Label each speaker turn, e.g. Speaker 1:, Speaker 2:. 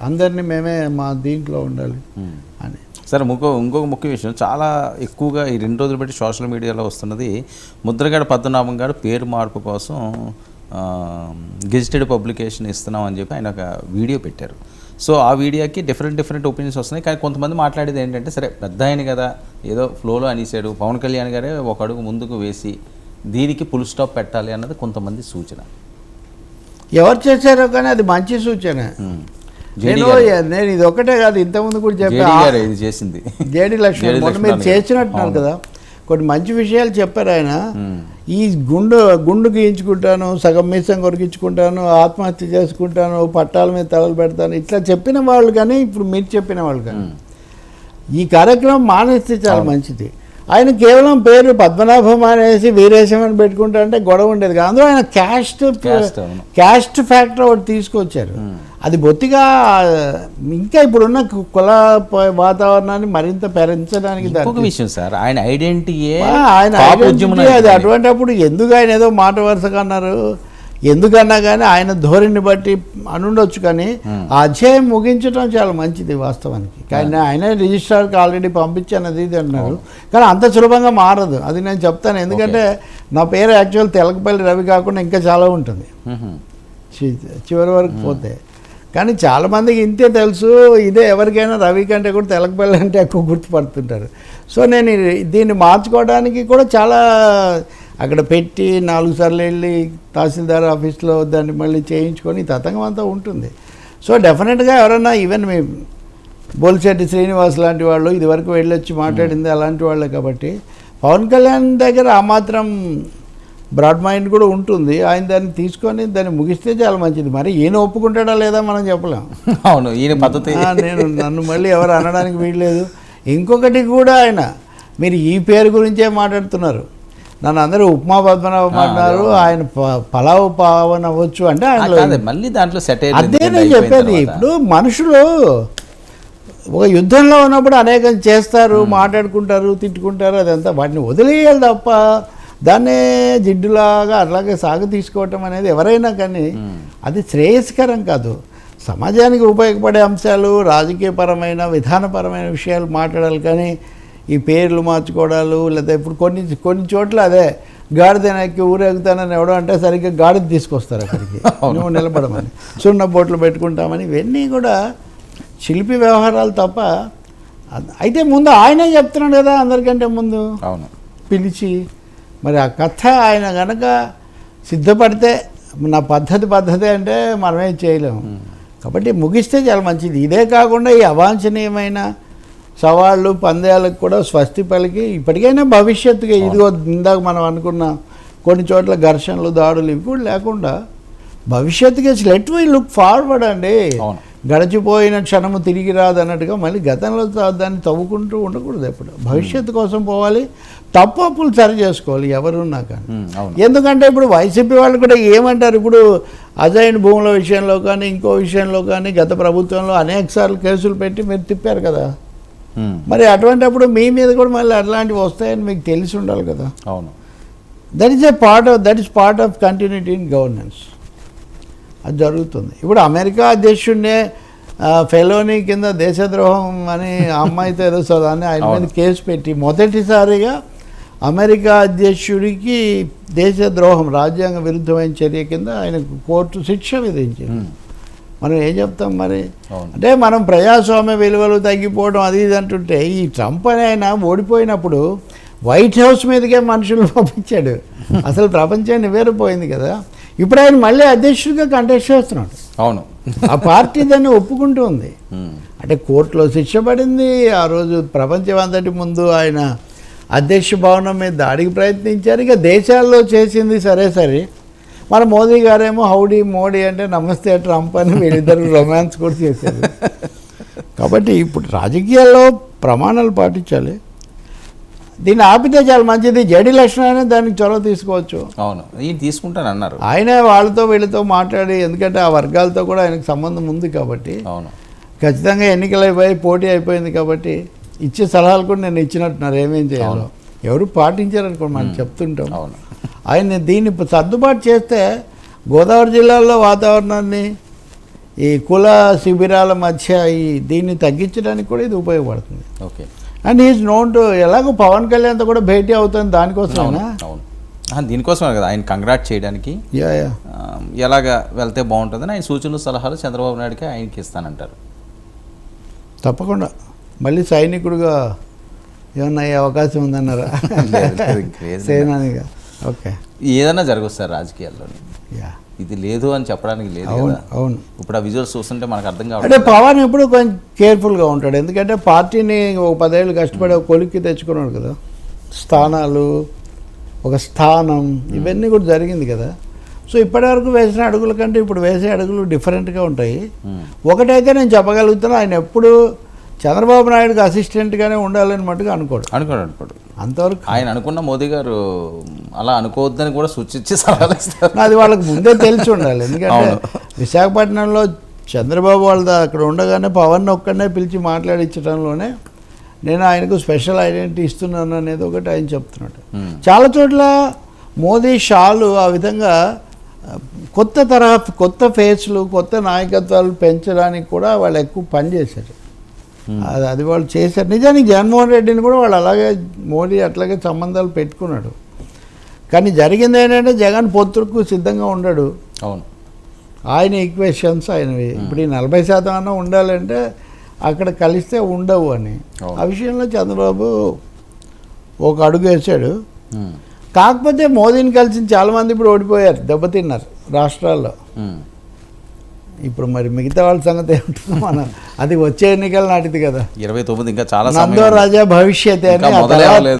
Speaker 1: అందరినీ మేమే మా దీంట్లో ఉండాలి అని.
Speaker 2: సరే, ఇంకొక ముఖ్య విషయం, చాలా ఎక్కువగా ఈ 2 రోజులు బట్టి సోషల్ మీడియాలో వస్తున్నది, ముద్రగడ పద్మనాభం గారు పేరు మార్పు కోసం గెజిటెడ్ పబ్లికేషన్ ఇస్తున్నాం అని చెప్పి ఆయన ఒక వీడియో పెట్టారు. సో ఆ వీడియోకి డిఫరెంట్ ఒపీనియన్స్ వస్తున్నాయి. కానీ కొంతమంది మాట్లాడేది ఏంటంటే, సరే పెద్ద ఆయన కదా ఏదో ఫ్లోలో అనేసాడు, పవన్ కళ్యాణ్ గారే ఒక అడుగు ముందుకు వేసి దీనికి ఫుల్ స్టాప్ పెట్టాలి అన్నది కొంతమంది సూచన.
Speaker 1: ఎవరు చేశారో కానీ అది మంచి సూచన. నేను ఇది ఒకటే కాదు, ఇంతకుముందు కూడా చెప్పాను,
Speaker 2: ఇది చేసింది
Speaker 1: జేడి లక్ష్మణ్ మీరు చేసినట్టున్నారు కదా, కొన్ని మంచి విషయాలు చెప్పారు ఆయన. ఈ గుండు గీయించుకుంటాను, సగం మీసం కొరికించుకుంటాను, ఆత్మహత్య చేసుకుంటాను, పట్టాల మీద తలలు పెడతాను, ఇట్లా చెప్పిన వాళ్ళు కానీ ఇప్పుడు మీరు చెప్పిన వాళ్ళు కానీ ఈ కార్యక్రమం మానేస్తే చాలా మంచిది. ఆయన కేవలం పేరు పద్మనాభం అనేసి వీరేశం అని పెట్టుకుంటా అంటే గొడవ ఉండేది కాదు. అందులో ఆయన క్యాస్ట్ ఫ్యాక్టర్ ఒకటి తీసుకొచ్చారు. అది బొత్తిగా ఇంకా ఇప్పుడున్న కుల వాతావరణాన్ని మరింత పెంచడానికి
Speaker 2: విషయం సార్. ఆయన ఐడెంటిటీ
Speaker 1: అది అటువంటిప్పుడు ఎందుకు ఆయన ఏదో మాట వరుసగా అన్నారు, ఎందుకన్నా కానీ ఆయన ధోరణిని బట్టి అనుండొచ్చు. కానీ ఆ అధ్యాయం ముగించడం చాలా మంచిది వాస్తవానికి. కానీ ఆయన రిజిస్ట్రార్కి ఆల్రెడీ పంపించాను అది ఇది అన్నారు. కానీ అంత సులభంగా మారదు, అది నేను చెప్తాను. ఎందుకంటే నా పేరు యాక్చువల్ తెలకపల్లి రవి కాకుండా ఇంకా చాలా ఉంటుంది చివరి వరకు పోతే. కానీ చాలామందికి ఇంతే తెలుసు, ఇదే ఎవరికైనా రవి కంటే కూడా తెలకపల్లి అంటే ఎక్కువ గుర్తుపడుతుంటారు. సో నేను దీన్ని మార్చుకోవడానికి కూడా చాలా అక్కడ పెట్టి 4 సార్లు వెళ్ళి తహసీల్దార్ ఆఫీస్లో దాన్ని మళ్ళీ చేయించుకొని తతంగం అంతా ఉంటుంది. సో డెఫినెట్గా ఎవరన్నా ఈవెన్ మీ బోల్శెట్టి శ్రీనివాస్ లాంటి వాళ్ళు ఇదివరకు వెళ్ళొచ్చి మాట్లాడింది అలాంటి వాళ్ళే. కాబట్టి పవన్ కళ్యాణ్ దగ్గర ఆ మాత్రం బ్రాడ్ మైండ్ కూడా ఉంటుంది. ఆయన దాన్ని తీసుకొని దాన్ని ముగిస్తే చాలా మంచిది. మరి ఈయన ఒప్పుకుంటాడా లేదా మనం చెప్పలేం.
Speaker 2: అవును, ఈయన పద్ధతి
Speaker 1: నన్ను మళ్ళీ ఎవరు అనడానికి వీల్లేదు. ఇంకొకటి కూడా ఆయన మీరు ఈ పేరు గురించే మాట్లాడుతున్నారు, నన్ను అందరూ ఉప్మా పద్మనాభం అన్నారు, ఆయన పలావ్ పావన్ అవ్వచ్చు అంటే ఆయన
Speaker 2: మళ్ళీ దాంట్లో సెట్
Speaker 1: అదే నేను చెప్పేది. ఇప్పుడు మనుషులు ఒక యుద్ధంలో ఉన్నప్పుడు అనేకం చేస్తారు, మాట్లాడుకుంటారు, తిట్టుకుంటారు, అదంతా వాటిని వదిలేయాలి తప్ప దాన్నే జిడ్డులాగా అలాగే సాగు తీసుకోవటం అనేది ఎవరైనా కానీ అది శ్రేయస్కరం కాదు. సమాజానికి ఉపయోగపడే అంశాలు, రాజకీయపరమైన విధానపరమైన విషయాలు మాట్లాడాలి. కానీ ఈ పేర్లు మార్చుకోవడాలు, లేదా ఇప్పుడు కొన్ని చోట్ల అదే గాడిదనకి ఊరేగుతానని ఎవడో అంటే సరిగ్గా గాడిద తీసుకొస్తారు అక్కడికి, నువ్వు నిలబడమని, సున్న బోట్లు పెట్టుకుంటామని. ఇవన్నీ కూడా శిల్పి వ్యవహారాలు తప్ప. అయితే ముందు ఆయనే చెప్తున్నాడు కదా అందరికంటే ముందు పిలిచి. మరి ఆ కథ ఆయన కనుక సిద్ధపడితే నా పద్ధతి అంటే మనమేం చేయలేము. కాబట్టి ముగిస్తే చాలా మంచిది. ఇదే కాకుండా ఈ అవాంఛనీయమైన సవాళ్ళు పందేలకు కూడా స్వస్తి పలికి ఇప్పటికైనా భవిష్యత్తుగా ఇదిగో ఇందాక మనం అనుకున్న కొన్ని చోట్ల ఘర్షణలు, దాడులు ఇవి కూడా లేకుండా భవిష్యత్తుగా లెట్ వి లుక్ ఫార్వర్డ్ అండి. గడిచిపోయిన క్షణము తిరిగి రాదు అన్నట్టుగా మళ్ళీ గతంలో దాన్ని తవ్వుకుంటూ ఉండకూడదు. ఎప్పుడు భవిష్యత్తు కోసం పోవాలి, తప్పులు సరి చేసుకోవాలి ఎవరున్నా కానీ. ఎందుకంటే ఇప్పుడు వైసీపీ వాళ్ళు కూడా ఏమంటారు, ఇప్పుడు అజైన్ భూముల విషయంలో కానీ ఇంకో విషయంలో కానీ గత ప్రభుత్వంలో అనేక సార్లు కేసులు పెట్టి మీరు తిప్పారు కదా. మరి అటువంటిప్పుడు మీ మీద కూడా మళ్ళీ అట్లాంటివి వస్తాయని మీకు తెలిసి ఉండాలి కదా.
Speaker 2: అవును,
Speaker 1: that is part of continuity in governance. అది జరుగుతుంది. ఇప్పుడు అమెరికా అధ్యక్షుడినే ఫెలోనీ కింద దేశద్రోహం అని అమ్మాయితో ఏదో చదవని ఆయన మీద కేసు పెట్టి మొదటిసారిగా అమెరికా అధ్యక్షుడికి దేశద్రోహం, రాజ్యాంగ విరుద్ధమైన చర్య కింద ఆయనకు కోర్టు శిక్ష విధించింది. మనం ఏం చెప్తాం మరి? అంటే మనం ప్రజాస్వామ్య విలువలు తగ్గిపోవడం అది ఇది అంటుంటే, ఈ ట్రంప్ అని ఆయన ఓడిపోయినప్పుడు వైట్ హౌస్ మీదకే మనుషులు పంపించాడు. అసలు ప్రపంచాన్ని నివేరిపోయింది కదా. ఇప్పుడు ఆయన మళ్ళీ అధ్యక్షుడిగా కంటెస్ట్ చేస్తున్నాడు.
Speaker 2: అవును,
Speaker 1: ఆ పార్టీ దాన్ని ఒప్పుకుంటూ ఉంది. అంటే కోర్టులో శిక్ష పడింది. ఆ రోజు ప్రపంచం అంతటి ముందు ఆయన అధ్యక్ష భవనం మీద దాడికి ప్రయత్నించారు. ఇక దేశాల్లో చేసింది సరే. మన మోదీ గారేమో హౌడీ మోడీ అంటే నమస్తే ట్రంప్ అని వీళ్ళిద్దరు రొమాన్స్ కూడా చేశారు. కాబట్టి ఇప్పుడు రాజకీయాల్లో ప్రమాణాలు పాటించాలి. దీన్ని ఆపితే చాలా మంచిది. జేడి లక్ష్మణ్ దానికి చొరవ తీసుకోవచ్చు.
Speaker 2: అవును, ఈయన తీసుకుంటాను అన్నారు.
Speaker 1: ఆయనే వాళ్ళతో వీళ్ళతో మాట్లాడి, ఎందుకంటే ఆ వర్గాలతో కూడా ఆయనకు సంబంధం ఉంది కాబట్టి.
Speaker 2: అవును,
Speaker 1: ఖచ్చితంగా ఎన్నికలు అయిపోయి పోటీ అయిపోయింది కాబట్టి ఇచ్చే సలహాలు కూడా నేను ఇచ్చినట్టున్నారు ఏమేం చేయాలో. ఎవరు పాటించారనుకోండి మనం చెప్తుంటాం.
Speaker 2: అవును,
Speaker 1: ఆయన దీన్ని సర్దుబాటు చేస్తే గోదావరి జిల్లాలో వాతావరణాన్ని ఈ కుల శిబిరాల మధ్య ఈ దీన్ని తగ్గించడానికి కూడా ఇది ఉపయోగపడుతుంది.
Speaker 2: Okay.
Speaker 1: And is known to ఎలాగో పవన్ కళ్యాణ్తో కూడా భేటీ అవుతుంది దానికోసమేనా?
Speaker 2: అవును, దీనికోసమే కదా ఆయన కంగ్రాట్ చేయడానికి.
Speaker 1: యా
Speaker 2: ఎలాగ వెళ్తే బాగుంటుందని ఆయన సూచనలు సలహాలు చంద్రబాబు నాయుడుకి ఆయనకి ఇస్తానంటారు.
Speaker 1: తప్పకుండా. మళ్ళీ సైనికుడిగా ఏమన్నా అయ్యే అవకాశం ఉందన్నారా? సేనానిగా. ఓకే.
Speaker 2: ఏదైనా జరగదు సార్ రాజకీయాల్లో,
Speaker 1: యా
Speaker 2: ఇది లేదు అని చెప్పడానికి లేదు
Speaker 1: అవును
Speaker 2: కదా.
Speaker 1: అవును.
Speaker 2: ఇప్పుడు ఆ విజువల్స్ చూస్తుంటే మనకు అర్థం
Speaker 1: అంటే
Speaker 2: కావట్లేదు.
Speaker 1: పవన్ ఎప్పుడు కొంచెం కేర్ఫుల్గా ఉంటాడు, ఎందుకంటే పార్టీని ఒక 10 ఏళ్ళు కష్టపడి ఒక కొలిక్కి తెచ్చుకున్నాడు కదా, స్థానాలు, ఒక స్థానం, ఇవన్నీ కూడా జరిగింది కదా. సో ఇప్పటివరకు వేసిన అడుగుల కంటే ఇప్పుడు వేసే అడుగులు డిఫరెంట్గా ఉంటాయి. ఒకటైతే నేను చెప్పగలుగుతాను, ఆయన ఎప్పుడు చంద్రబాబు నాయుడుకి అసిస్టెంట్గానే ఉండాలని మట్టుగా అనుకోడు. అంతవరకు
Speaker 2: ఆయన అనుకున్న మోదీ గారు అలా అనుకోవద్దని కూడా సూచించి సలహాలు ఇస్తారు.
Speaker 1: అది వాళ్ళకి ముందే తెలిసి ఉండాలి, ఎందుకంటే విశాఖపట్నంలో చంద్రబాబు వాళ్ళ అక్కడ ఉండగానే పవన్ ఒక్కడనే పిలిచి మాట్లాడించడంలోనే నేను ఆయనకు స్పెషల్ ఐడెంటిటీ ఇస్తున్నాను అనేది ఒకటి ఆయన చెప్తున్నాడు. చాలా చోట్ల మోదీ షాలు ఆ విధంగా కొత్త తరహా, కొత్త ఫేస్లు, కొత్త నాయకత్వాలు పెంచడానికి కూడా వాళ్ళు ఎక్కువ పనిచేశారు. అది వాళ్ళు చేశారు. నిజానికి జగన్మోహన్ రెడ్డిని కూడా వాళ్ళు అలాగే, మోదీ అట్లాగే సంబంధాలు పెట్టుకున్నాడు. కానీ జరిగింది ఏంటంటే జగన్ పొత్తుకు సిద్ధంగా ఉండడు.
Speaker 2: అవును,
Speaker 1: ఆయన ఈక్వేషన్స్ ఆయనవి. ఇప్పుడు ఈ 40% అన్నా ఉండాలంటే అక్కడ కలిస్తే ఉండవు అని. ఆ విషయంలో చంద్రబాబు ఒక అడుగు వేసాడు. కాకపోతే మోదీని కలిసి చాలామంది ఇప్పుడు ఓడిపోయారు, దెబ్బతిన్నారు రాష్ట్రాల్లో. ఇప్పుడు మరి మిగతా వాళ్ళ సంగతి ఏమిటో మనం, అది వచ్చే ఎన్నికల నాటిది కదా.
Speaker 2: 29 ఇంకా చాలా
Speaker 1: నందో రాజా భవిష్యత్ అని